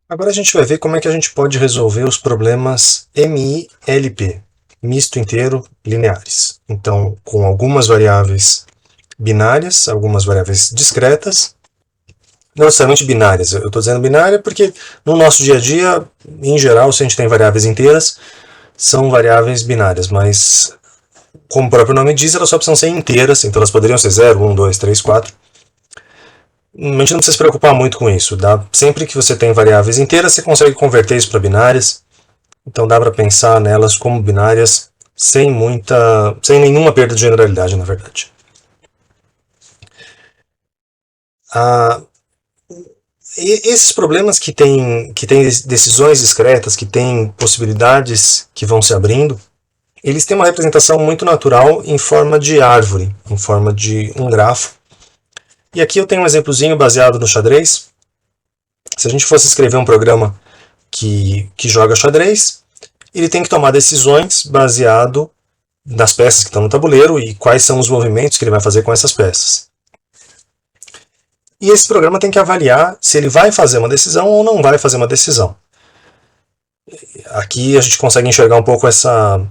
Agora a gente vai ver como é que a gente pode resolver os problemas MILP, misto inteiro lineares. Então, com algumas variáveis binárias, algumas variáveis discretas, não necessariamente binárias. Eu estou dizendo binária porque no nosso dia a dia, em geral, se a gente tem variáveis inteiras, são variáveis binárias, mas como o próprio nome diz, elas só precisam ser inteiras, então elas poderiam ser 0, 1, 2, 3, 4. A gente não precisa se preocupar muito com isso. Sempre que você tem variáveis inteiras, você consegue converter isso para binárias. Então dá para pensar nelas como binárias sem nenhuma perda de generalidade, na verdade. Esses problemas que têm decisões discretas, que têm possibilidades que vão se abrindo, eles têm uma representação muito natural em forma de árvore, em forma de um grafo. E aqui eu tenho um exemplozinho baseado no xadrez. Se a gente fosse escrever um programa que joga xadrez, ele tem que tomar decisões baseado nas peças que estão no tabuleiro e quais são os movimentos que ele vai fazer com essas peças. E esse programa tem que avaliar se ele vai fazer uma decisão ou não vai fazer uma decisão. Aqui a gente consegue enxergar um pouco essa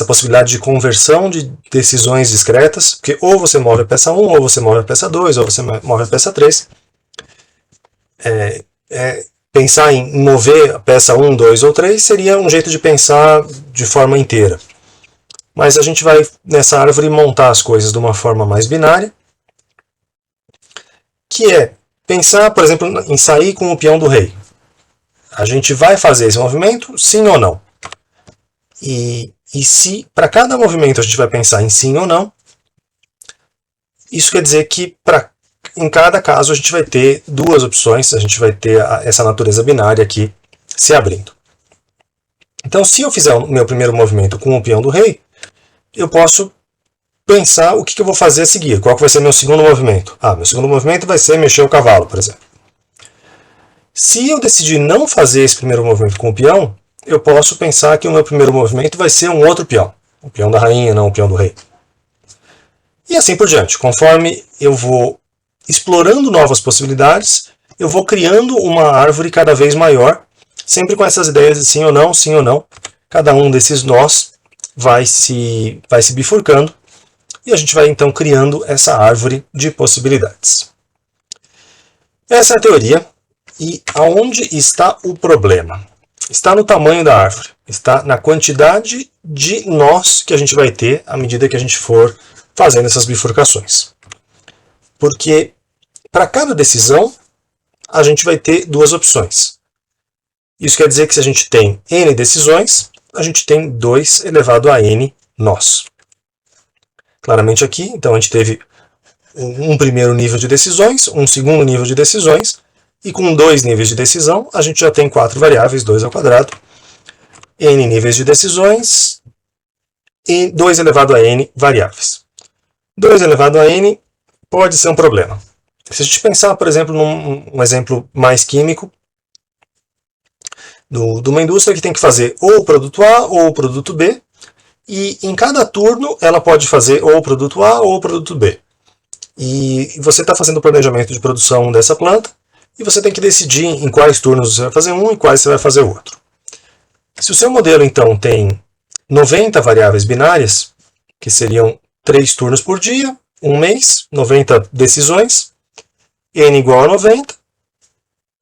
possibilidade de conversão de decisões discretas, porque ou você move a peça 1, ou você move a peça 2, ou você move a peça 3. Pensar em mover a peça 1, 2 ou 3 seria um jeito de pensar de forma inteira. Mas a gente vai, nessa árvore, montar as coisas de uma forma mais binária, que é pensar, por exemplo, em sair com o peão do rei. A gente vai fazer esse movimento, sim ou não? E se para cada movimento a gente vai pensar em sim ou não, isso quer dizer que em cada caso a gente vai ter duas opções, a gente vai ter essa natureza binária aqui se abrindo. Então, se eu fizer o meu primeiro movimento com o peão do rei, eu posso pensar o que eu vou fazer a seguir. Qual que vai ser meu segundo movimento? Meu segundo movimento vai ser mexer o cavalo, por exemplo. Se eu decidir não fazer esse primeiro movimento com o peão, eu posso pensar que o meu primeiro movimento vai ser um outro peão. O peão da rainha, não o peão do rei. E assim por diante. Conforme eu vou explorando novas possibilidades, eu vou criando uma árvore cada vez maior, sempre com essas ideias de sim ou não, sim ou não. Cada um desses nós vai se bifurcando e a gente vai então criando essa árvore de possibilidades. Essa é a teoria. E aonde está o problema? Está no tamanho da árvore, está na quantidade de nós que a gente vai ter à medida que a gente for fazendo essas bifurcações. Porque para cada decisão a gente vai ter duas opções. Isso quer dizer que se a gente tem n decisões, a gente tem 2 elevado a n nós. Claramente aqui, então a gente teve um primeiro nível de decisões, um segundo nível de decisões, e com 2 níveis de decisão, a gente já tem 4 variáveis, 2 ao quadrado, n níveis de decisões, e 2 elevado a n variáveis. 2 elevado a n pode ser um problema. Se a gente pensar, por exemplo, num exemplo mais químico, de uma indústria que tem que fazer ou o produto A ou o produto B, e em cada turno ela pode fazer ou o produto A ou o produto B. E você está fazendo o planejamento de produção dessa planta, e você tem que decidir em quais turnos você vai fazer um e quais você vai fazer o outro. Se o seu modelo, então, tem 90 variáveis binárias, que seriam 3 turnos por dia, um mês, 90 decisões, n igual a 90,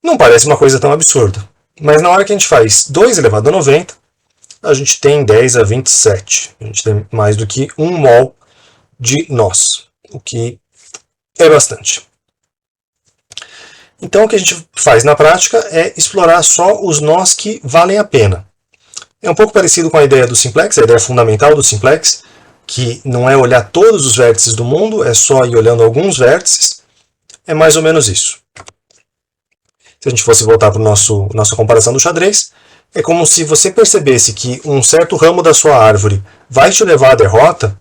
não parece uma coisa tão absurda. Mas na hora que a gente faz 2 elevado a 90, a gente tem 10 a 27. A gente tem mais do que 1 mol de nós, o que é bastante. Então o que a gente faz na prática é explorar só os nós que valem a pena. É um pouco parecido com a ideia do simplex, a ideia fundamental do simplex, que não é olhar todos os vértices do mundo, é só ir olhando alguns vértices. É mais ou menos isso. Se a gente fosse voltar para a nossa comparação do xadrez, é como se você percebesse que um certo ramo da sua árvore vai te levar à derrota,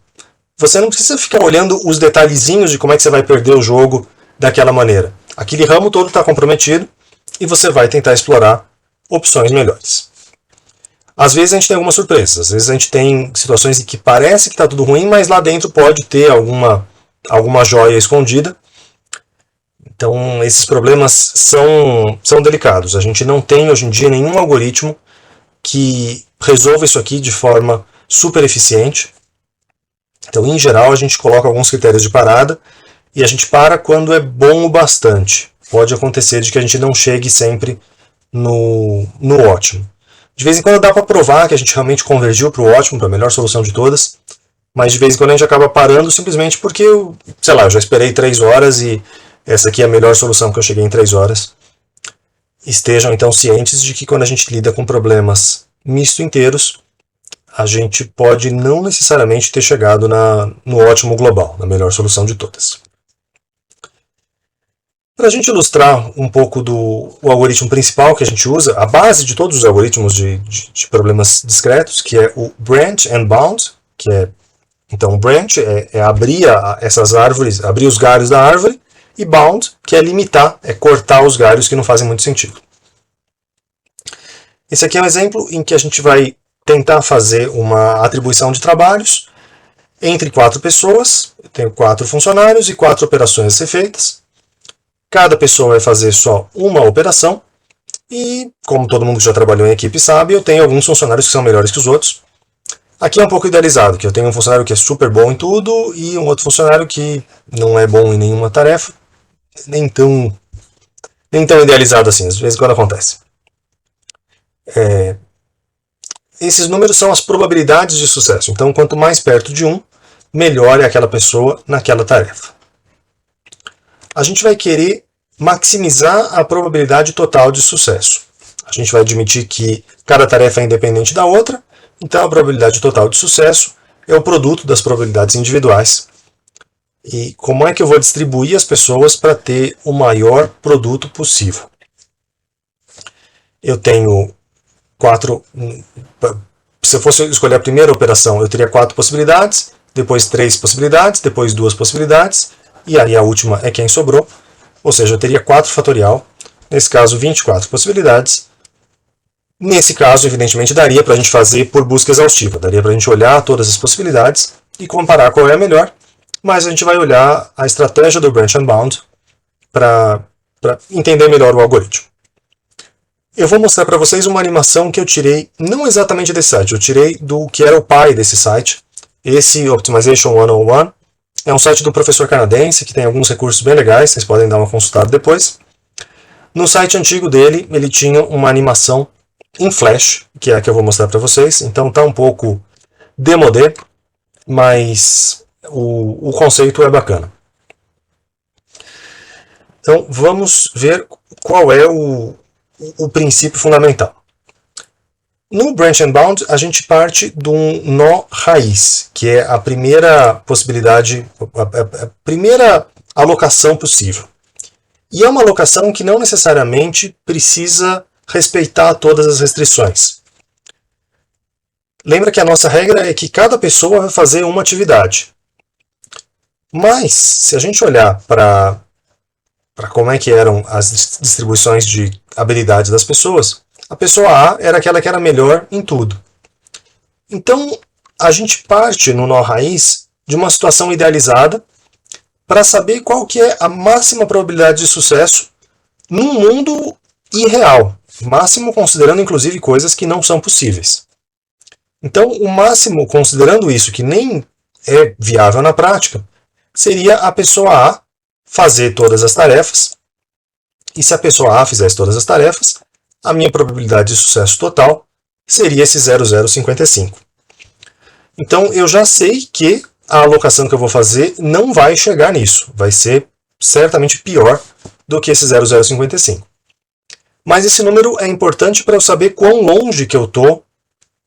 você não precisa ficar olhando os detalhezinhos de como é que você vai perder o jogo daquela maneira. Aquele ramo todo está comprometido e você vai tentar explorar opções melhores. Às vezes a gente tem algumas surpresas, às vezes a gente tem situações em que parece que está tudo ruim, mas lá dentro pode ter alguma joia escondida. Então, esses problemas são delicados. A gente não tem, hoje em dia, nenhum algoritmo que resolva isso aqui de forma super eficiente. Então, em geral, a gente coloca alguns critérios de parada e a gente para quando é bom o bastante. Pode acontecer de que a gente não chegue sempre no ótimo. De vez em quando dá para provar que a gente realmente convergiu para o ótimo, para a melhor solução de todas, mas de vez em quando a gente acaba parando simplesmente porque, eu já esperei 3 horas e essa aqui é a melhor solução que eu cheguei em 3 horas. Estejam então cientes de que quando a gente lida com problemas misto inteiros, a gente pode não necessariamente ter chegado no ótimo global, na melhor solução de todas. Para a gente ilustrar um pouco do algoritmo principal que a gente usa, a base de todos os algoritmos de problemas discretos, que é o branch and bound, que é, então, branch é abrir essas árvores, abrir os galhos da árvore, e bound, que é limitar, é cortar os galhos que não fazem muito sentido. Esse aqui é um exemplo em que a gente vai tentar fazer uma atribuição de trabalhos entre 4 pessoas. Eu tenho 4 funcionários e 4 operações a ser feitas. Cada pessoa vai fazer só uma operação e, como todo mundo que já trabalhou em equipe sabe, eu tenho alguns funcionários que são melhores que os outros. Aqui é um pouco idealizado, que eu tenho um funcionário que é super bom em tudo e um outro funcionário que não é bom em nenhuma tarefa. Nem tão idealizado assim, às vezes quando acontece. Esses números são as probabilidades de sucesso. Então, quanto mais perto de 1, melhor é aquela pessoa naquela tarefa. A gente vai querer maximizar a probabilidade total de sucesso. A gente vai admitir que cada tarefa é independente da outra, então a probabilidade total de sucesso é o produto das probabilidades individuais. E como é que eu vou distribuir as pessoas para ter o maior produto possível? Eu tenho 4... Se eu fosse escolher a primeira operação, eu teria 4 possibilidades, depois 3 possibilidades, depois 2 possibilidades, e aí a última é quem sobrou. Ou seja, eu teria 4 fatorial, nesse caso 24 possibilidades. Nesse caso, evidentemente, daria para a gente fazer por busca exaustiva, daria para a gente olhar todas as possibilidades e comparar qual é a melhor, mas a gente vai olhar a estratégia do Branch and Bound para entender melhor o algoritmo. Eu vou mostrar para vocês uma animação que eu tirei, não exatamente desse site, eu tirei do que era o pai desse site. Esse Optimization 101 é um site do professor canadense que tem alguns recursos bem legais, vocês podem dar uma consultada depois. No site antigo dele, ele tinha uma animação em Flash, que é a que eu vou mostrar para vocês, então está um pouco demodé, mas o conceito é bacana. Então vamos ver qual é o princípio fundamental. No Branch and Bound, a gente parte de um nó raiz, que é a primeira possibilidade, a primeira alocação possível. E é uma alocação que não necessariamente precisa respeitar todas as restrições. Lembra que a nossa regra é que cada pessoa vai fazer uma atividade. Mas, se a gente olhar para como é que eram as distribuições de habilidades das pessoas, a pessoa A era aquela que era melhor em tudo. Então, a gente parte no nó raiz de uma situação idealizada para saber qual que é a máxima probabilidade de sucesso num mundo irreal. Máximo considerando, inclusive, coisas que não são possíveis. Então, o máximo, considerando isso, que nem é viável na prática, seria a pessoa A fazer todas as tarefas. E se a pessoa A fizesse todas as tarefas, a minha probabilidade de sucesso total seria esse 0,055. Então, eu já sei que a alocação que eu vou fazer não vai chegar nisso. Vai ser certamente pior do que esse 0,055. Mas esse número é importante para eu saber quão longe que eu estou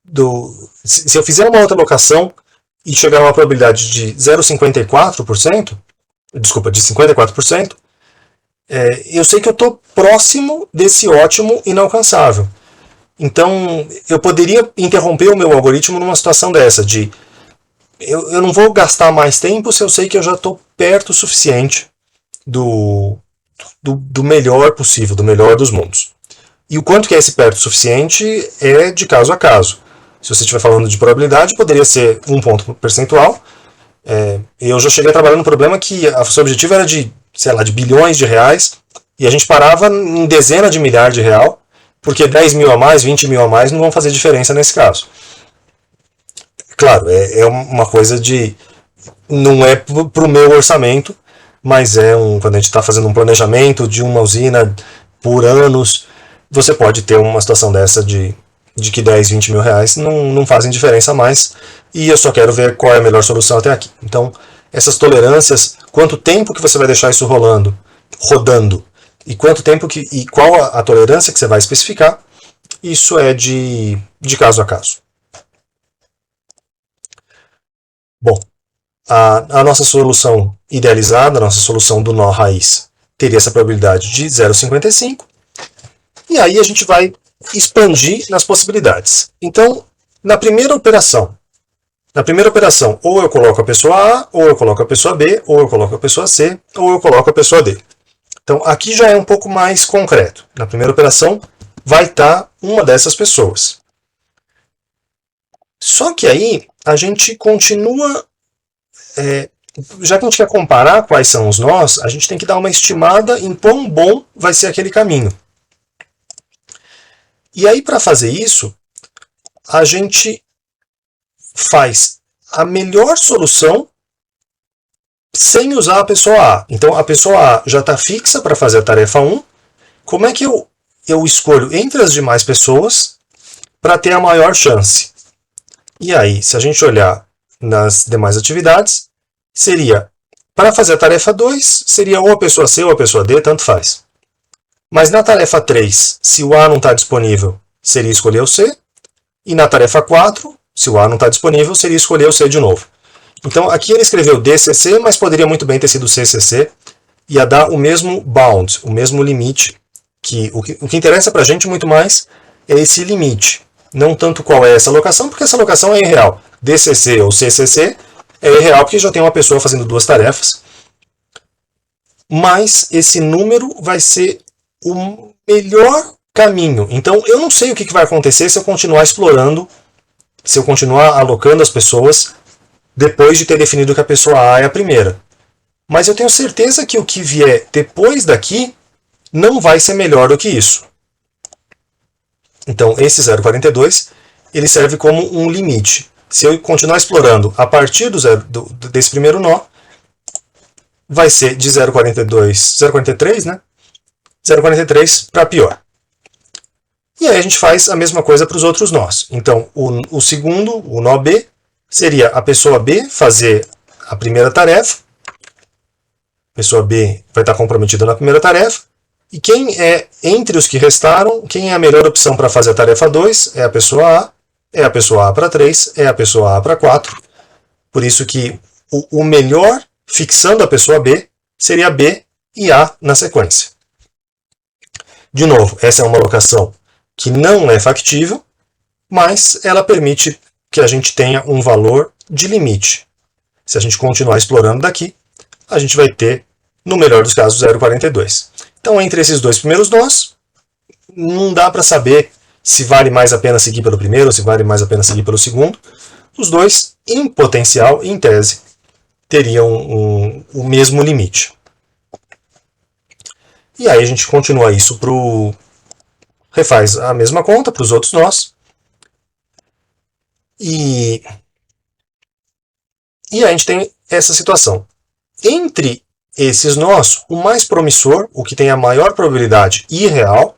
do... Se eu fizer uma outra alocação e chegar a uma probabilidade de 0,54%, desculpa, de 54%, eu sei que eu estou próximo desse ótimo inalcançável. Então, eu poderia interromper o meu algoritmo numa situação dessa, de eu não vou gastar mais tempo se eu sei que eu já estou perto o suficiente do melhor possível, do melhor dos mundos. E o quanto que é esse perto o suficiente é de caso a caso. Se você estiver falando de probabilidade, poderia ser 1 ponto percentual. Eu já cheguei a trabalhar num problema que o seu objetivo era de sei lá, de bilhões de reais, e a gente parava em dezenas de milhares de real, porque 10 mil a mais, 20 mil a mais não vão fazer diferença nesse caso. Claro, é uma coisa de... não é para o meu orçamento, mas quando a gente está fazendo um planejamento de uma usina por anos, você pode ter uma situação dessa de que 10, 20 mil reais não fazem diferença mais, e eu só quero ver qual é a melhor solução até aqui. Então, essas tolerâncias, quanto tempo que você vai deixar isso rodando, e quanto tempo e qual a tolerância que você vai especificar, isso é de caso a caso. Bom, a nossa solução idealizada, a nossa solução do nó raiz, teria essa probabilidade de 0,55, e aí a gente vai expandir nas possibilidades. Então, na primeira operação, ou eu coloco a pessoa A, ou eu coloco a pessoa B, ou eu coloco a pessoa C, ou eu coloco a pessoa D. Então, aqui já é um pouco mais concreto. Na primeira operação, vai estar uma dessas pessoas. Só que aí, a gente continua... já que a gente quer comparar quais são os nós, a gente tem que dar uma estimada em quão bom vai ser aquele caminho. E aí, para fazer isso, a gente faz a melhor solução sem usar a pessoa A. Então, a pessoa A já está fixa para fazer a tarefa 1. Como é que eu escolho entre as demais pessoas para ter a maior chance? E aí, se a gente olhar nas demais atividades, seria, para fazer a tarefa 2, seria ou a pessoa C ou a pessoa D, tanto faz. Mas na tarefa 3, se o A não está disponível, seria escolher o C. E na tarefa 4, se o A não está disponível, seria escolher o C de novo. Então aqui ele escreveu DCC, mas poderia muito bem ter sido CCC. Ia dar o mesmo bound, o mesmo limite. O que interessa para a gente muito mais é esse limite. Não tanto qual é essa alocação, porque essa alocação é irreal. DCC ou CCC é irreal porque já tem uma pessoa fazendo duas tarefas. Mas esse número vai ser o melhor caminho. Então, eu não sei o que vai acontecer se eu continuar explorando, se eu continuar alocando as pessoas depois de ter definido que a pessoa A é a primeira. Mas eu tenho certeza que o que vier depois daqui não vai ser melhor do que isso. Então, esse 0,42 ele serve como um limite. Se eu continuar explorando a partir desse primeiro nó, vai ser de 0,43, né? 0,43 para pior. E aí a gente faz a mesma coisa para os outros nós. Então, o segundo, o nó B, seria a pessoa B fazer a primeira tarefa. A pessoa B vai estar comprometida na primeira tarefa. E quem é, entre os que restaram, quem é a melhor opção para fazer a tarefa 2 é a pessoa A, é a pessoa A para 3, é a pessoa A para 4. Por isso que o melhor, fixando a pessoa B, seria B e A na sequência. De novo, essa é uma alocação que não é factível, mas ela permite que a gente tenha um valor de limite. Se a gente continuar explorando daqui, a gente vai ter, no melhor dos casos, 0,42. Então, entre esses dois primeiros nós, não dá para saber se vale mais a pena seguir pelo primeiro ou se vale mais a pena seguir pelo segundo. Os dois, em potencial, em tese, teriam o mesmo limite. E aí a gente continua isso refaz a mesma conta para os outros nós. E a gente tem essa situação. Entre esses nós, o mais promissor, o que tem a maior probabilidade irreal,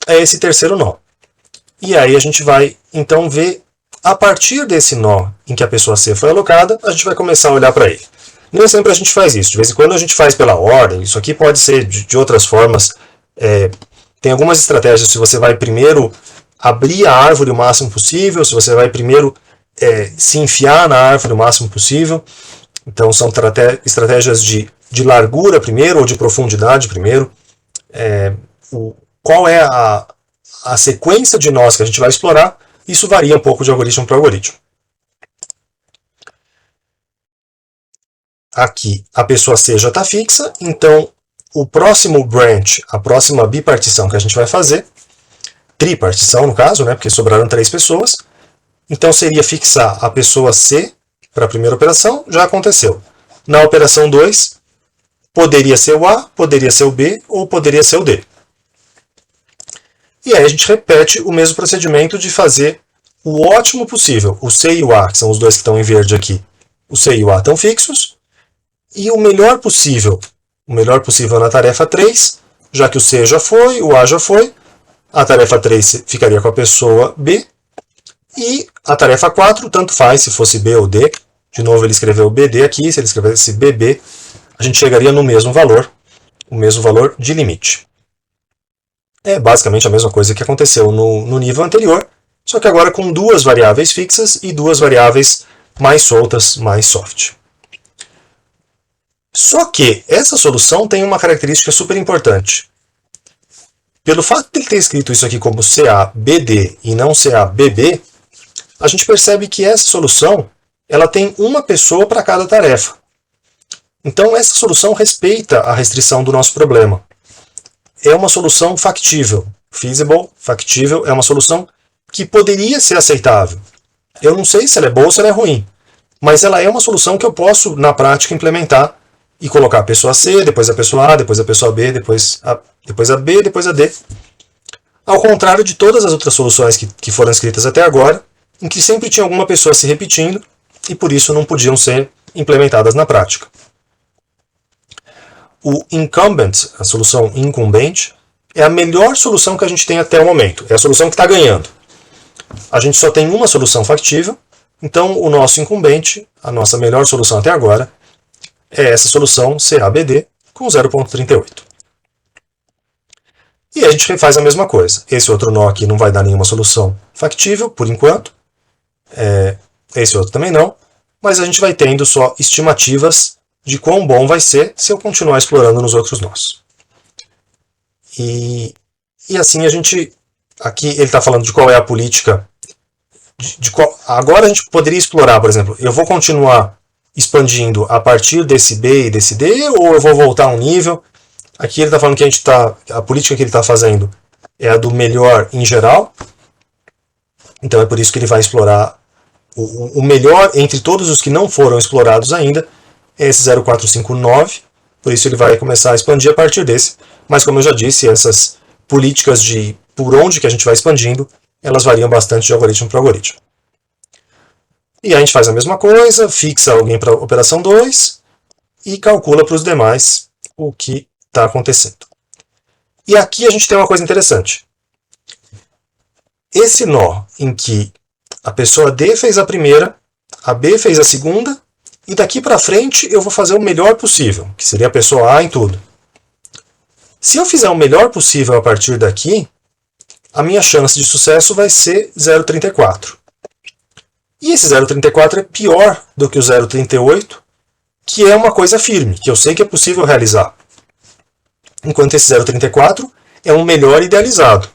é esse terceiro nó. E aí a gente vai, então, ver, a partir desse nó em que a pessoa C foi alocada, a gente vai começar a olhar para ele. Nem sempre a gente faz isso. De vez em quando a gente faz pela ordem. Isso aqui pode ser de outras formas. Tem algumas estratégias. Se você vai primeiro abrir a árvore o máximo possível, se você vai primeiro se enfiar na árvore o máximo possível. Então são estratégias de largura primeiro ou de profundidade primeiro. Qual é a sequência de nós que a gente vai explorar? Isso varia um pouco de algoritmo para algoritmo. Aqui a pessoa C já está fixa, então o próximo branch, a próxima bipartição que a gente vai fazer, tripartição no caso, né, porque sobraram 3 pessoas, então seria fixar a pessoa C para a primeira operação, já aconteceu. Na operação 2, Poderia ser o A, poderia ser o B ou poderia ser o D. E aí a gente repete o mesmo procedimento de fazer o ótimo possível. O C e o A, que são os dois que estão em verde aqui, o C e o A estão fixos. E o melhor possível na tarefa 3, já que o C já foi, o A já foi, a tarefa 3 ficaria com a pessoa B. E a tarefa 4, tanto faz se fosse B ou D. De novo ele escreveu BD aqui, se ele escrevesse BB, a gente chegaria no mesmo valor, o mesmo valor de limite. É basicamente a mesma coisa que aconteceu no nível anterior, só que agora com duas variáveis fixas e duas variáveis mais soltas, mais soft. Só que essa solução tem uma característica super importante. Pelo fato de ele ter escrito isso aqui como CABD e não CABB, a gente percebe que essa solução ela tem uma pessoa para cada tarefa. Então essa solução respeita a restrição do nosso problema. É uma solução factível. Feasible, factível, é uma solução que poderia ser aceitável. Eu não sei se ela é boa ou se ela é ruim, mas ela é uma solução que eu posso, na prática, implementar e colocar a pessoa C, depois a pessoa A, depois a pessoa B, depois a B, depois a D. Ao contrário de todas as outras soluções que foram escritas até agora, em que sempre tinha alguma pessoa se repetindo e por isso não podiam ser implementadas na prática. O incumbent, a solução incumbente, é a melhor solução que a gente tem até o momento. É a solução que está ganhando. A gente só tem uma solução factível, então o nosso incumbente, a nossa melhor solução até agora, é essa solução CABD com 0,38. E a gente refaz a mesma coisa. Esse outro nó aqui não vai dar nenhuma solução factível, por enquanto. Esse outro também não. Mas a gente vai tendo só estimativas de quão bom vai ser se eu continuar explorando nos outros nós. E assim a gente... Aqui ele está falando de qual é a política. Agora a gente poderia explorar, por exemplo, eu vou continuar expandindo a partir desse B e desse D, ou eu vou voltar a um nível. Aqui ele está falando que a política que ele está fazendo é a do melhor em geral. Então é por isso que ele vai explorar o melhor entre todos os que não foram explorados ainda, é esse 0,459. Por isso ele vai começar a expandir a partir desse. Mas como eu já disse, essas políticas de por onde que a gente vai expandindo, elas variam bastante de algoritmo para algoritmo. E a gente faz a mesma coisa, fixa alguém para a operação 2 e calcula para os demais o que está acontecendo. E aqui a gente tem uma coisa interessante. Esse nó em que a pessoa D fez a primeira, a B fez a segunda, e daqui para frente eu vou fazer o melhor possível, que seria a pessoa A em tudo. Se eu fizer o melhor possível a partir daqui, a minha chance de sucesso vai ser 0,34. E esse 0,34 é pior do que o 0,38, que é uma coisa firme, que eu sei que é possível realizar. Enquanto esse 0,34 é um melhor idealizado.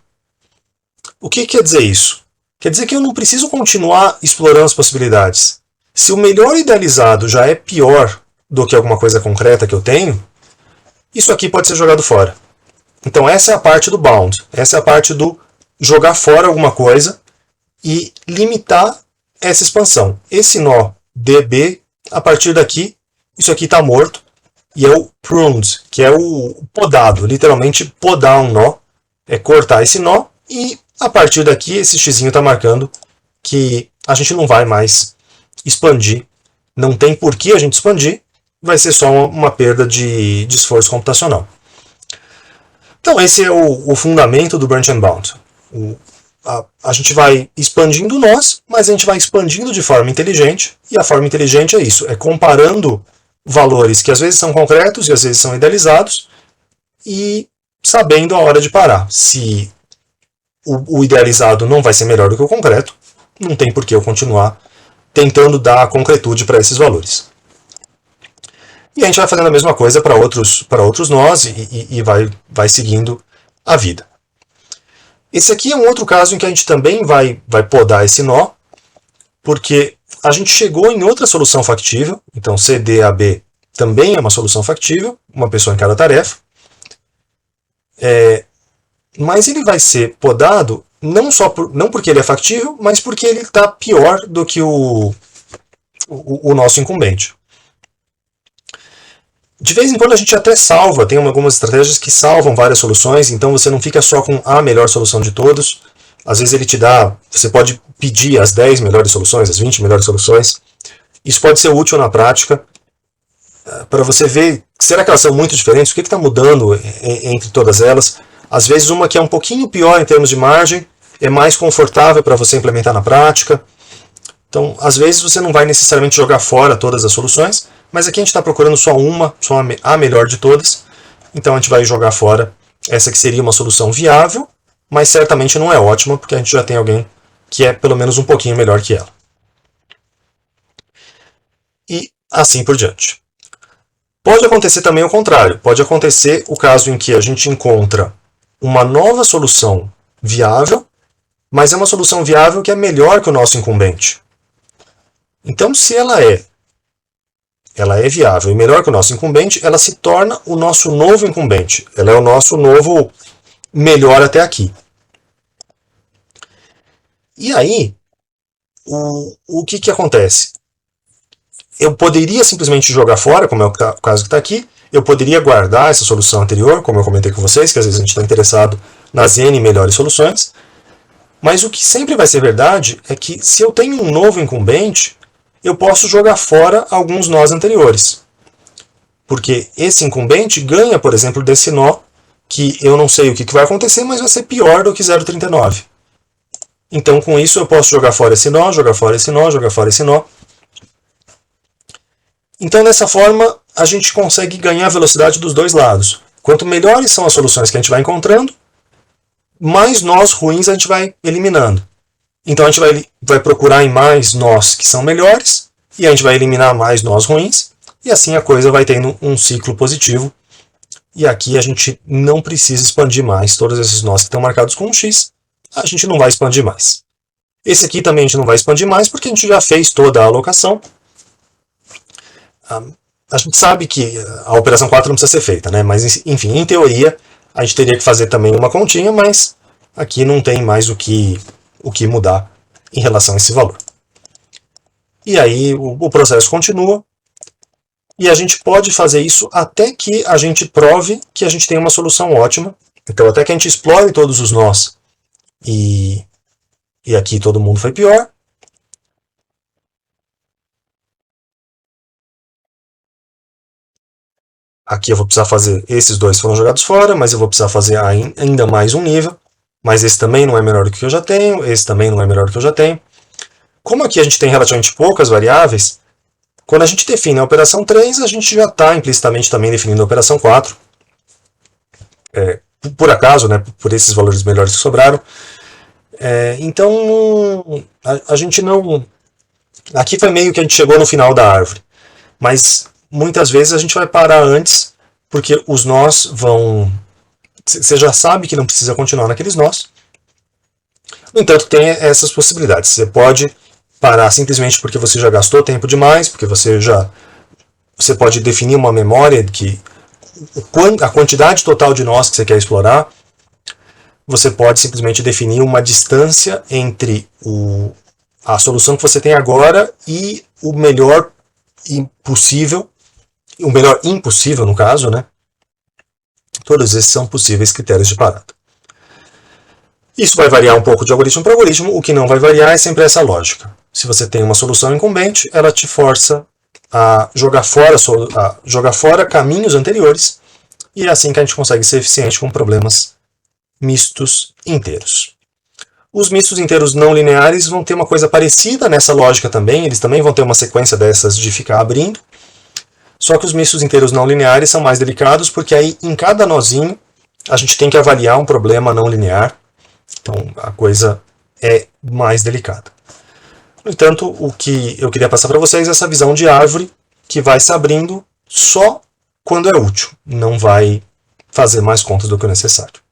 O que quer dizer isso? Quer dizer que eu não preciso continuar explorando as possibilidades. Se o melhor idealizado já é pior do que alguma coisa concreta que eu tenho, isso aqui pode ser jogado fora. Então essa é a parte do bound, essa é a parte do jogar fora alguma coisa e limitar essa expansão. Esse nó DB, a partir daqui, isso aqui está morto, e é o pruned, que é o podado, literalmente podar um nó, é cortar esse nó, e a partir daqui esse xizinho está marcando que a gente não vai mais expandir, não tem por que a gente expandir, vai ser só uma perda de esforço computacional. Então esse é o fundamento do Branch and Bound. A gente vai expandindo nós, mas a gente vai expandindo de forma inteligente, e a forma inteligente é isso, é comparando valores que às vezes são concretos e às vezes são idealizados, e sabendo a hora de parar. Se o idealizado não vai ser melhor do que o concreto, não tem por que eu continuar tentando dar a concretude para esses valores. E a gente vai fazendo a mesma coisa para outros nós e vai seguindo a vida. Esse aqui é um outro caso em que a gente também vai podar esse nó, porque a gente chegou em outra solução factível, então CDAB também é uma solução factível, uma pessoa em cada tarefa, mas ele vai ser podado não porque ele é factível, mas porque ele está pior do que o nosso incumbente. De vez em quando a gente até salva, tem algumas estratégias que salvam várias soluções, então você não fica só com a melhor solução de todos. Às vezes ele te dá, você pode pedir as 10 melhores soluções, as 20 melhores soluções. Isso pode ser útil na prática, para você ver, será que elas são muito diferentes? O que está mudando entre todas elas? Às vezes uma que é um pouquinho pior em termos de margem, é mais confortável para você implementar na prática. Então, às vezes você não vai necessariamente jogar fora todas as soluções, mas aqui a gente está procurando só a melhor de todas. Então a gente vai jogar fora essa que seria uma solução viável, mas certamente não é ótima, porque a gente já tem alguém que é pelo menos um pouquinho melhor que ela. E assim por diante. Pode acontecer também o contrário. Pode acontecer o caso em que a gente encontra uma nova solução viável, mas é uma solução viável que é melhor que o nosso incumbente. Então, se ela é viável e melhor que o nosso incumbente, ela se torna o nosso novo incumbente. Ela é o nosso novo melhor até aqui. E aí, o que acontece? Eu poderia simplesmente jogar fora, como é o caso que está aqui. Eu poderia guardar essa solução anterior, como eu comentei com vocês, que às vezes a gente está interessado nas N melhores soluções. Mas o que sempre vai ser verdade é que se eu tenho um novo incumbente, eu posso jogar fora alguns nós anteriores. Porque esse incumbente ganha, por exemplo, desse nó, que eu não sei o que vai acontecer, mas vai ser pior do que 0,39. Então, com isso, eu posso jogar fora esse nó, jogar fora esse nó, jogar fora esse nó. Então, dessa forma, a gente consegue ganhar velocidade dos dois lados. Quanto melhores são as soluções que a gente vai encontrando, mais nós ruins a gente vai eliminando. Então a gente vai procurar em mais nós que são melhores, e a gente vai eliminar mais nós ruins, e assim a coisa vai tendo um ciclo positivo. E aqui a gente não precisa expandir mais todos esses nós que estão marcados com um X, a gente não vai expandir mais. Esse aqui também a gente não vai expandir mais, porque a gente já fez toda a alocação. A gente sabe que a operação 4 não precisa ser feita, né? Mas enfim, em teoria, a gente teria que fazer também uma continha, mas aqui não tem mais o que mudar em relação a esse valor. E aí o processo continua, e a gente pode fazer isso até que a gente prove que a gente tem uma solução ótima. Então até que a gente explore todos os nós, e aqui todo mundo foi pior. Aqui eu vou precisar fazer, esses dois foram jogados fora, mas eu vou precisar fazer ainda mais um nível. Mas esse também não é melhor do que eu já tenho, esse também não é melhor do que eu já tenho. Como aqui a gente tem relativamente poucas variáveis, quando a gente define a operação 3, a gente já está implicitamente também definindo a operação 4. Por acaso, né, por esses valores melhores que sobraram. Então, a gente não... Aqui foi meio que a gente chegou no final da árvore. Mas muitas vezes a gente vai parar antes, porque os nós vão... Você já sabe que não precisa continuar naqueles nós. No entanto, tem essas possibilidades. Você pode parar simplesmente porque você já gastou tempo demais, porque você pode definir uma memória que a quantidade total de nós que você quer explorar. Você pode simplesmente definir uma distância entre a solução que você tem agora e o melhor impossível, o melhor impossível no caso, né? Todos esses são possíveis critérios de parada. Isso vai variar um pouco de algoritmo para algoritmo, o que não vai variar é sempre essa lógica. Se você tem uma solução incumbente, ela te força a jogar fora caminhos anteriores, e é assim que a gente consegue ser eficiente com problemas mistos inteiros. Os mistos inteiros não lineares vão ter uma coisa parecida nessa lógica também, eles também vão ter uma sequência dessas de ficar abrindo, só que os mistos inteiros não lineares são mais delicados, porque aí em cada nozinho a gente tem que avaliar um problema não linear, então a coisa é mais delicada. No entanto, o que eu queria passar para vocês é essa visão de árvore que vai se abrindo só quando é útil, não vai fazer mais contas do que o necessário.